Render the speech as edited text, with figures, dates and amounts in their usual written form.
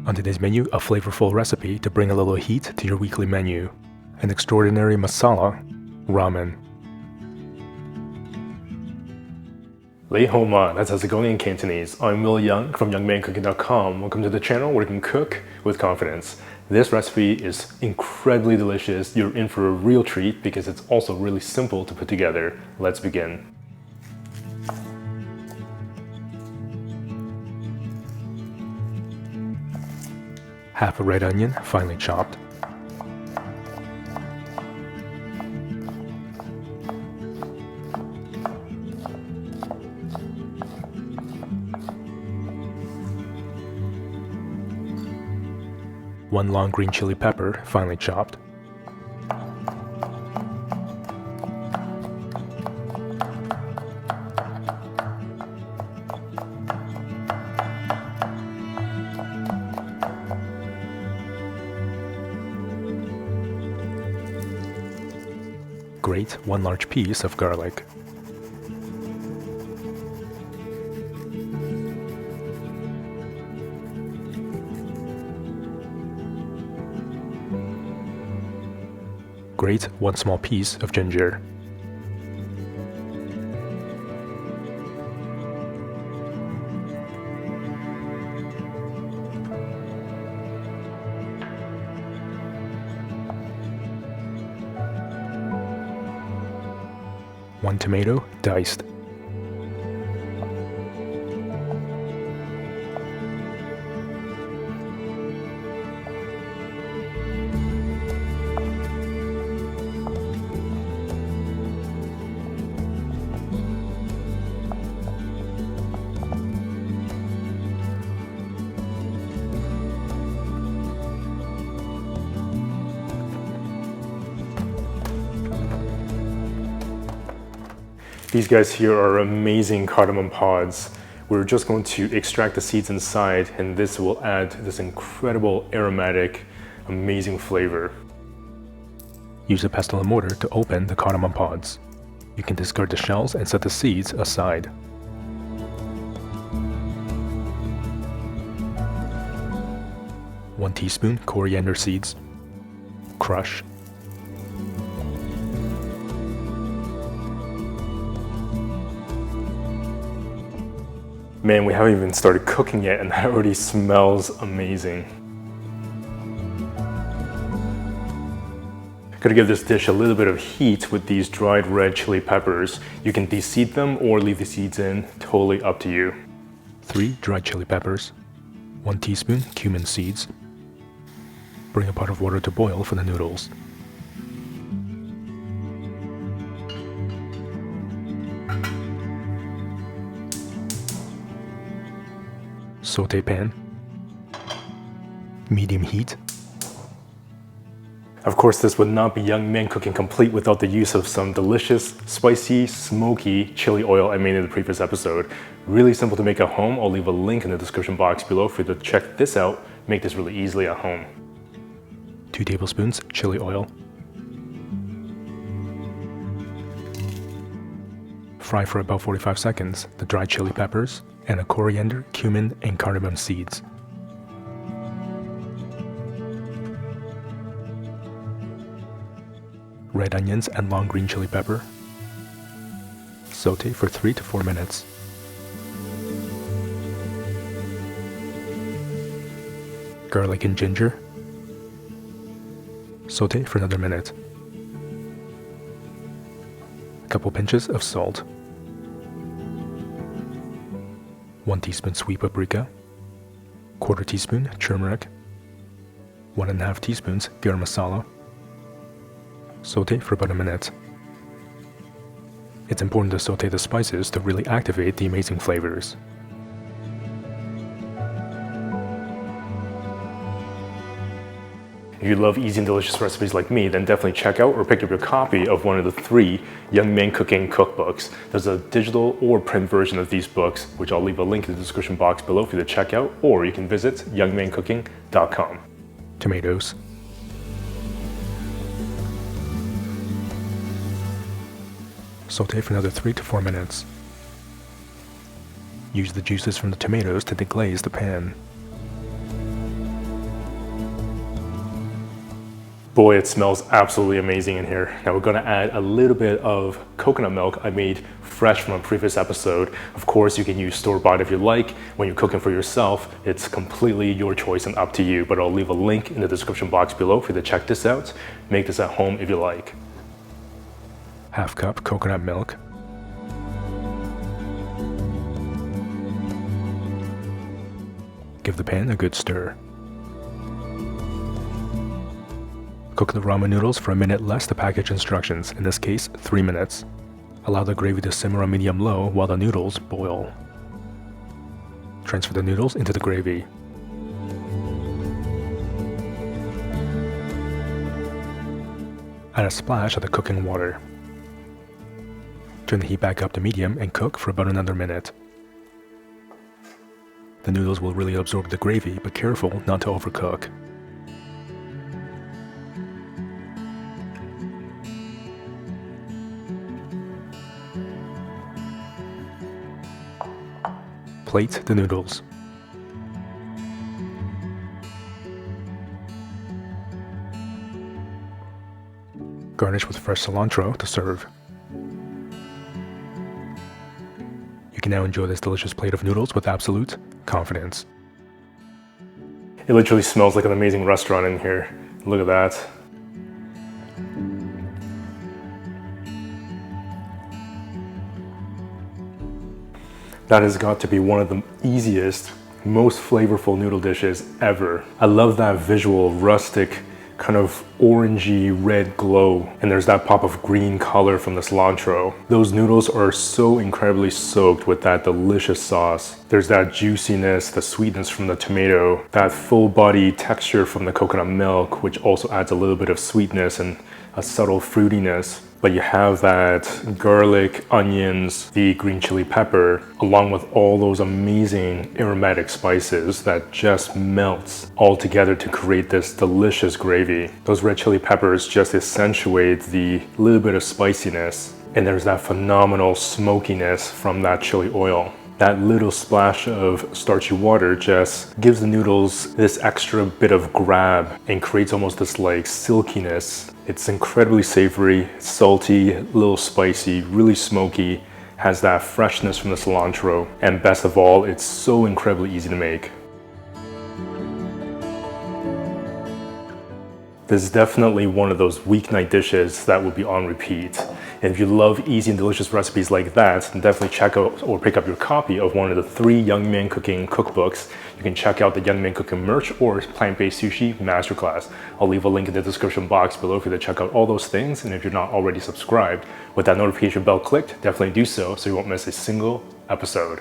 On today's menu, a flavorful recipe to bring a little heat to your weekly menu. An extraordinary masala, ramen. Lei Ho Ma, that's how's it going in Cantonese. I'm Yeung from YoungManCooking.com. Welcome to the channel where you can cook with confidence. This recipe is incredibly delicious. You're in for a real treat because it's also really simple to put together. Let's begin. Half a red onion, finely chopped. One long green chili pepper, finely chopped. Grate one large piece of garlic. Grate one small piece of ginger. One tomato, diced. These guys here are amazing cardamom pods. We're just going to extract the seeds inside, and this will add this incredible aromatic, amazing flavor. Use a pestle and mortar to open the cardamom pods. You can discard the shells and set the seeds aside. One teaspoon coriander seeds. Crush. Man, we haven't even started cooking yet and that already smells amazing. Gotta give this dish a little bit of heat with these dried red chili peppers. You can de-seed them or leave the seeds in, totally up to you. 3 dried chili peppers. 1 teaspoon cumin seeds. Bring a pot of water to boil for the noodles. Saute pan, medium heat. Of course, this would not be Young Man Cooking complete without the use of some delicious, spicy, smoky chili oil I made in the previous episode. Really simple to make at home. I'll leave a link in the description box below for you to check this out. Make this really easily at home. 2 tablespoons chili oil. Fry for about 45 seconds the dried chili peppers and the coriander, cumin, and cardamom seeds. Red onions and long green chili pepper. Saute for 3 to 4 minutes. Garlic and ginger. Saute for another minute. A couple pinches of salt. 1 teaspoon sweet paprika, 1/4 teaspoon turmeric, 1½ teaspoons garam masala. Saute for about a minute. It's important to saute the spices to really activate the amazing flavors. If you love easy and delicious recipes like me, then definitely check out or pick up your copy of one of the 3 Young Man Cooking cookbooks. There's a digital or print version of these books, which I'll leave a link in the description box below for you to check out, or you can visit YoungManCooking.com. Tomatoes. Saute for another 3 to 4 minutes. Use the juices from the tomatoes to deglaze the pan. Boy, it smells absolutely amazing in here. Now we're gonna add a little bit of coconut milk I made fresh from a previous episode. Of course, you can use store-bought if you like. When you're cooking for yourself, it's completely your choice and up to you, but I'll leave a link in the description box below for you to check this out. Make this at home if you like. Half cup coconut milk. Give the pan a good stir. Cook the ramen noodles for a minute less the package instructions, in this case 3 minutes. Allow the gravy to simmer on medium-low while the noodles boil. Transfer the noodles into the gravy. Add a splash of the cooking water. Turn the heat back up to medium and cook for about another minute. The noodles will really absorb the gravy, but careful not to overcook. Plate the noodles. Garnish with fresh cilantro to serve. You can now enjoy this delicious plate of noodles with absolute confidence. It literally smells like an amazing restaurant in here. Look at that. That has got to be one of the easiest, most flavorful noodle dishes ever. I love that visual, rustic, kind of orangey red glow, and there's that pop of green color from the cilantro. Those noodles are so incredibly soaked with that delicious sauce. There's that juiciness, the sweetness from the tomato, that full body texture from the coconut milk, which also adds a little bit of sweetness and a subtle fruitiness. But you have that garlic, onions, the green chili pepper, along with all those amazing aromatic spices that just melts all together to create this delicious gravy. Those red chili peppers just accentuate the little bit of spiciness, and there's that phenomenal smokiness from that chili oil. That little splash of starchy water just gives the noodles this extra bit of grab and creates almost this like silkiness. It's incredibly savory, salty, a little spicy, really smoky, has that freshness from the cilantro, and best of all, it's so incredibly easy to make. This is definitely one of those weeknight dishes that will be on repeat. And if you love easy and delicious recipes like that, then definitely check out or pick up your copy of one of the 3 Young Man Cooking cookbooks. You can check out the Young Man Cooking merch or plant-based sushi masterclass. I'll leave a link in the description box below for you to check out all those things. And if you're not already subscribed, with that notification bell clicked, definitely do so you won't miss a single episode.